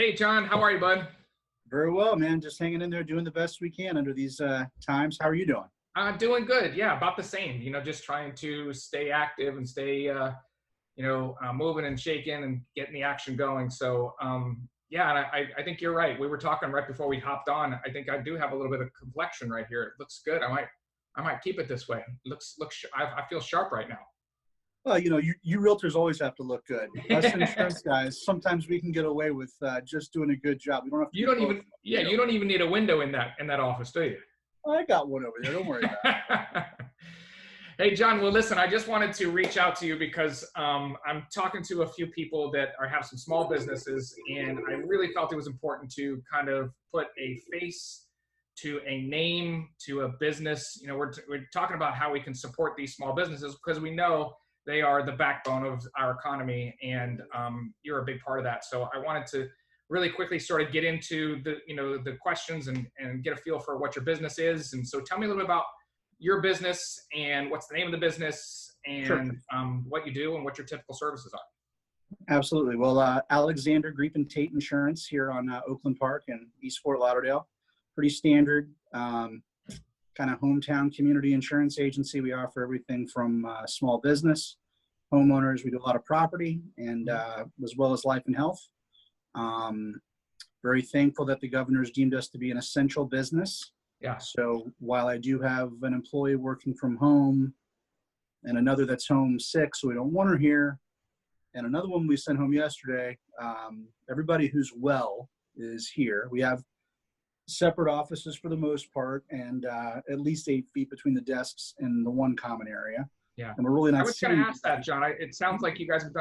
Hey, John, how are you, bud? Very well, man. Just hanging in there, doing the best we can under these times. How are you doing? Doing good. Yeah, about the same. Just trying to stay active and stay, moving and shaking and getting the action going. So, yeah, and I think you're right. We were talking right before we hopped on. I think I do have a little bit of complexion right here. It looks good. I might keep it this way. I feel sharp right now. Well, you realtors always have to look good. Us insurance guys, sometimes we can get away with just doing a good job. We don't have to. You don't even need a window in that office, do you? I got one over there. Don't worry about it. Hey, John, well, listen, I just wanted to reach out to you because I'm talking to a few people that have some small businesses, and I really felt it was important to kind of put a face to a name to a business. We're talking about how we can support these small businesses because we know they are the backbone of our economy, and you're a big part of that. So I wanted to really quickly sort of get into the questions and get a feel for what your business is. And so tell me a little bit about your business and what's the name of the business and Sure. what you do and what your typical services are. Absolutely. Well, Alexander Greep and Tate Insurance here on Oakland Park in East Fort Lauderdale. Pretty standard kind of hometown community insurance agency. We offer everything from small business, homeowners. We do a lot of property and as well as life and health. Very thankful that the governor's deemed us to be an essential business. Yeah. So while I do have an employee working from home and another that's home sick, so we don't want her here, and another one we sent home yesterday, everybody who's well is here. We have separate offices for the most part, and at least 8 feet between the desks in the one common area. Yeah. And we're really not. I was going to ask that, John. It sounds like you guys have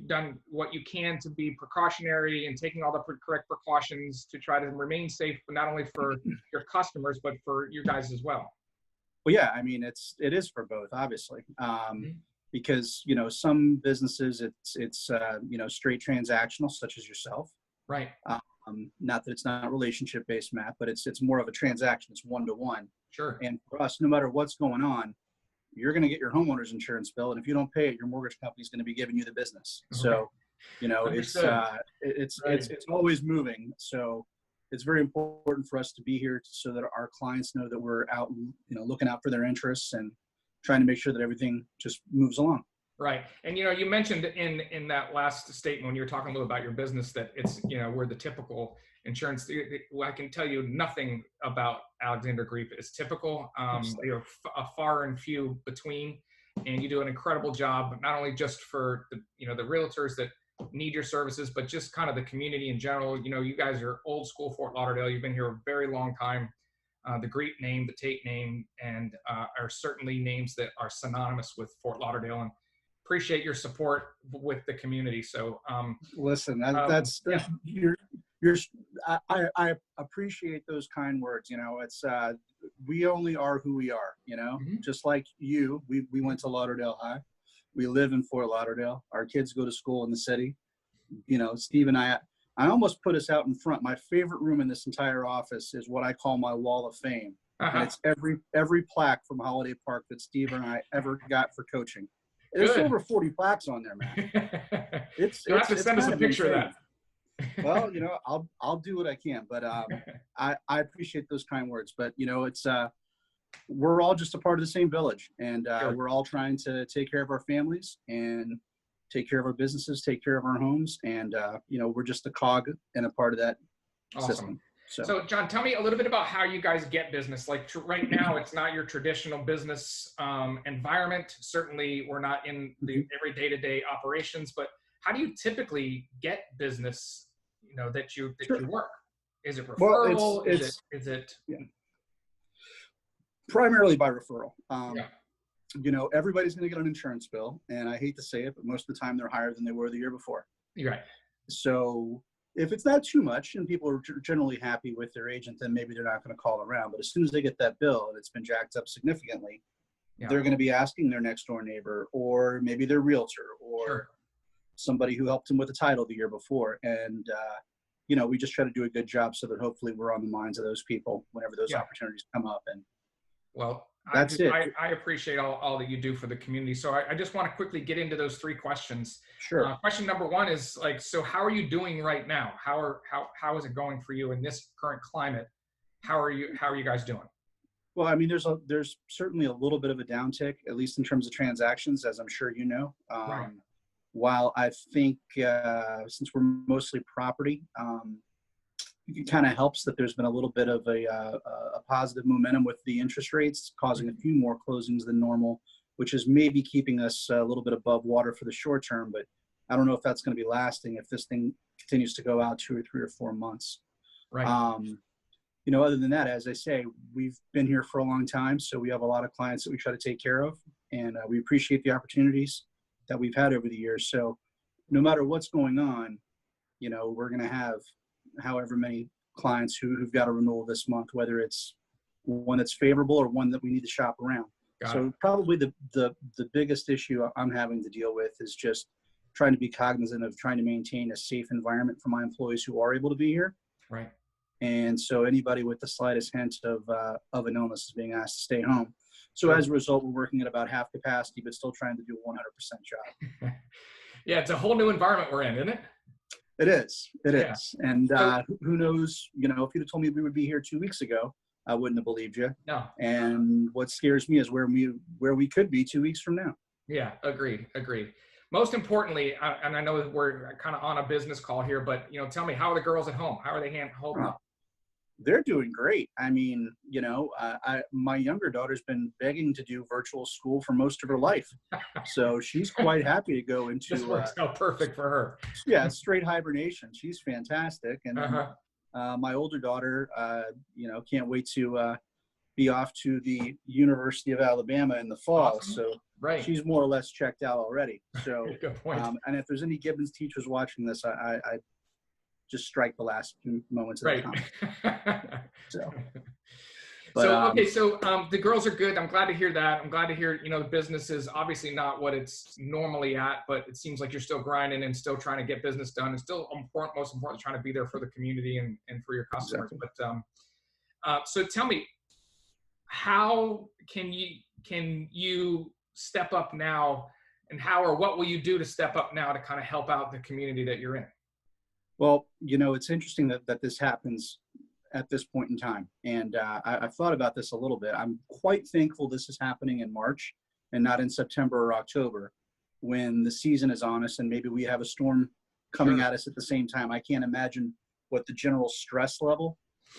done what you can to be precautionary and taking all the correct precautions to try to remain safe, not only for your customers, but for you guys as well. Well, yeah, I mean, it is for both, obviously, because, some businesses, it's straight transactional, such as yourself. Right. Not that it's not relationship-based, Matt, but it's more of a transaction. It's one-to-one. Sure. And for us, no matter what's going on, you're going to get your homeowner's insurance bill, and if you don't pay it, your mortgage company is going to be giving you the business. Okay. So, it's always moving. So it's very important for us to be here so that our clients know that we're out, looking out for their interests and trying to make sure that everything just moves along. Right. And, you mentioned in that last statement when you were talking a little about your business that it's, we're the typical insurance. I can tell you nothing about Alexander Greep is typical. They are far and few between, and you do an incredible job, not only just for the realtors that need your services, but just kind of the community in general. You guys are old school Fort Lauderdale. You've been here a very long time. The Greep name, the Tate name, and are certainly names that are synonymous with Fort Lauderdale, and appreciate your support with the community. So listen, I appreciate those kind words. It's we only are who we are, just like you. We went to Lauderdale High. We live in Fort Lauderdale. Our kids go to school in the city. Steve and I almost put us out in front. My favorite room in this entire office is what I call my wall of fame. And it's every plaque from Holiday Park that Steve and I ever got for coaching. There's over 40 plaques on there, man. You'll have to send us a picture of that. Well, I'll do what I can, but I appreciate those kind words. But it's we're all just a part of the same village, and we're all trying to take care of our families and take care of our businesses, take care of our homes, and we're just a cog and a part of that system. So, John, tell me a little bit about how you guys get business. Like right now, it's not your traditional business environment. Certainly, we're not in the every day-to-day operations. But how do you typically get business? That you work. Is it referral? Well, is it? Yeah. Primarily by referral. Everybody's going to get an insurance bill, and I hate to say it, but most of the time they're higher than they were the year before. You're right. So if it's not too much and people are generally happy with their agent, then maybe they're not going to call around. But as soon as they get that bill and it's been jacked up significantly, they're going to be asking their next door neighbor or maybe their realtor or somebody who helped them with the title the year before. And, we just try to do a good job so that hopefully we're on the minds of those people whenever those opportunities come up. And well, That's it. I appreciate all that you do for the community. So I just want to quickly get into those three questions. Sure. Question number one is like, so how are you doing right now? How is it going for you in this current climate? How are you guys doing? Well, I mean, there's certainly a little bit of a downtick, at least in terms of transactions, as I'm sure you know. Right. While I think since we're mostly property, it kind of helps that there's been a little bit of a positive momentum with the interest rates, causing a few more closings than normal, which is maybe keeping us a little bit above water for the short term. But I don't know if that's going to be lasting if this thing continues to go out 2 or 3 or 4 months. Right. You know, other than that, as I say, we've been here for a long time, so we have a lot of clients that we try to take care of, and we appreciate the opportunities that we've had over the years. So no matter what's going on, you know, we're going to have however many clients who've got a renewal this month, whether it's one that's favorable or one that we need to shop around. So probably the biggest issue I'm having to deal with is just trying to be cognizant of trying to maintain a safe environment for my employees who are able to be here. Right. And so anybody with the slightest hint of an illness is being asked to stay home. So as a result, we're working at about half capacity, but still trying to do a 100% job. Yeah, it's a whole new environment we're in, isn't it? It is. It is. And who knows, you know, if you'd have told me we would be here 2 weeks ago, I wouldn't have believed you. No. And what scares me is where we could be 2 weeks from now. Yeah, agreed. Most importantly, and I know we're kind of on a business call here, but, you know, tell me, how are the girls at home? How are they holding up? They're doing great. I mean, you know, my younger daughter's been begging to do virtual school for most of her life. So she's quite happy to go into. This works out perfect for her. Yeah, straight hibernation. She's fantastic. And my older daughter, you know, can't wait to be off to the University of Alabama in the fall. Awesome. So she's more or less checked out already. So, good point. And if there's any Gibbons teachers watching this, I just strike the last few moments of the time. So the girls are good. I'm glad to hear that. I'm glad to hear, you know, the business is obviously not what it's normally at, but it seems like you're still grinding and still trying to get business done, and still most important, trying to be there for the community and for your customers. Exactly. But so tell me, how can you step up now, and how or what will you do to step up now to kind of help out the community that you're in? Well, you know, it's interesting that this happens at this point in time. And I've thought about this a little bit. I'm quite thankful this is happening in March and not in September or October, when the season is on us and maybe we have a storm coming at us at the same time. I can't imagine what the general stress level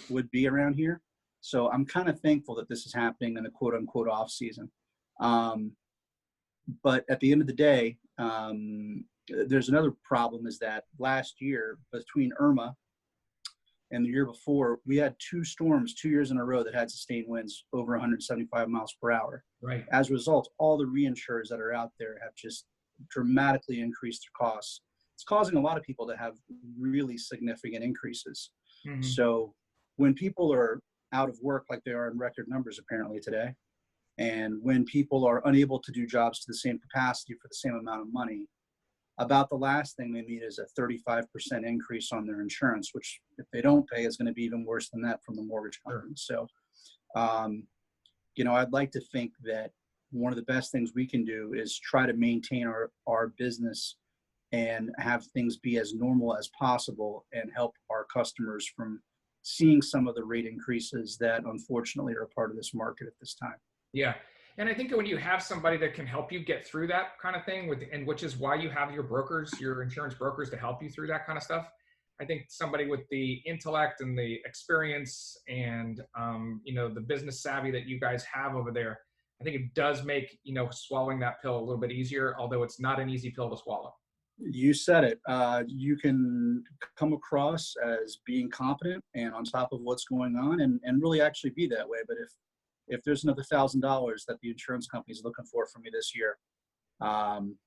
would be around here. So I'm kind of thankful that this is happening in the quote unquote off season. But at the end of the day, there's another problem, is that last year, between Irma and the year before, we had 2 storms 2 years in a row that had sustained winds over 175 miles per hour. Right. As a result, all the reinsurers that are out there have just dramatically increased their costs. It's causing a lot of people to have really significant increases. Mm-hmm. So when people are out of work, like they are in record numbers apparently today, and when people are unable to do jobs to the same capacity for the same amount of money, about the last thing they need is a 35% increase on their insurance, which if they don't pay is going to be even worse than that from the mortgage company. So, you know, I'd like to think that one of the best things we can do is try to maintain our business and have things be as normal as possible and help our customers from seeing some of the rate increases that unfortunately are a part of this market at this time. Yeah. And I think when you have somebody that can help you get through that kind of thing, and which is why you have your brokers, your insurance brokers, to help you through that kind of stuff. I think somebody with the intellect and the experience and, you know, the business savvy that you guys have over there, I think it does make, you know, swallowing that pill a little bit easier, although it's not an easy pill to swallow. You said it. You can come across as being competent and on top of what's going on and really actually be that way. But if there's another $1,000 that the insurance company is looking for me this year, I'm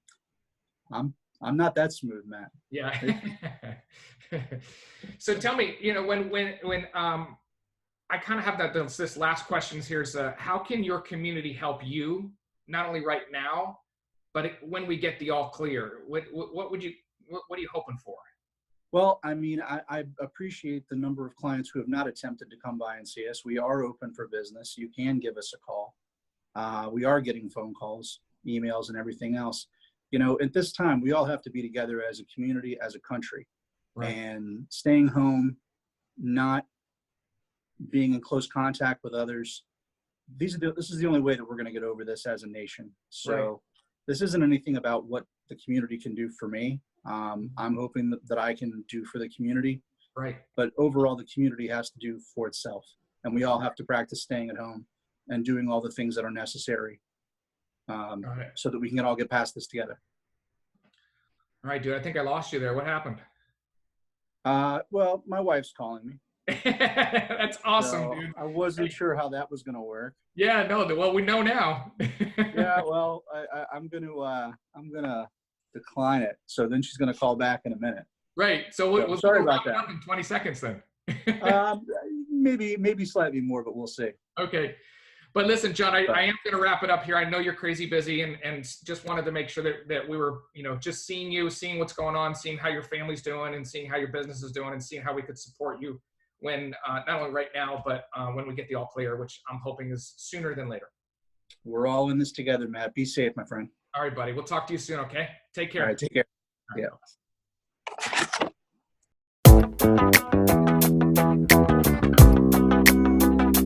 not that smooth, Matt. Yeah. So tell me, you know, when I kind of have this last questions here is how can your community help you, not only right now, but when we get the all clear? What are you hoping for? Well, I mean, I appreciate the number of clients who have not attempted to come by and see us. We are open for business. You can give us a call. We are getting phone calls, emails, and everything else. You know, at this time, we all have to be together as a community, as a country, Right. and staying home, not being in close contact with others. This is the only way that we're going to get over this as a nation. So Right. this isn't anything about what the community can do for me. I'm hoping that I can do for the community, Right. but overall the community has to do for itself. And we all have to practice staying at home and doing all the things that are necessary so that we can all get past this together. All right, dude. I think I lost you there. What happened? Well, my wife's calling me. That's awesome, So dude. I wasn't sure how that was going to work. Yeah, no. Well, we know now. Yeah, well, I'm gonna decline it. So then she's gonna call back in a minute. Right. So we'll sorry wrap about it that. up in 20 seconds then. Maybe slightly more, but we'll see. Okay. But listen, John, I am going to wrap it up here. I know you're crazy busy and just wanted to make sure that we were, just seeing you, seeing what's going on, seeing how your family's doing and seeing how your business is doing and seeing how we could support you when, not only right now, but when we get the all clear, which I'm hoping is sooner than later. We're all in this together, Matt. Be safe, my friend. All right, buddy. We'll talk to you soon. Okay. Take care. All right. Take care. All right, Yeah.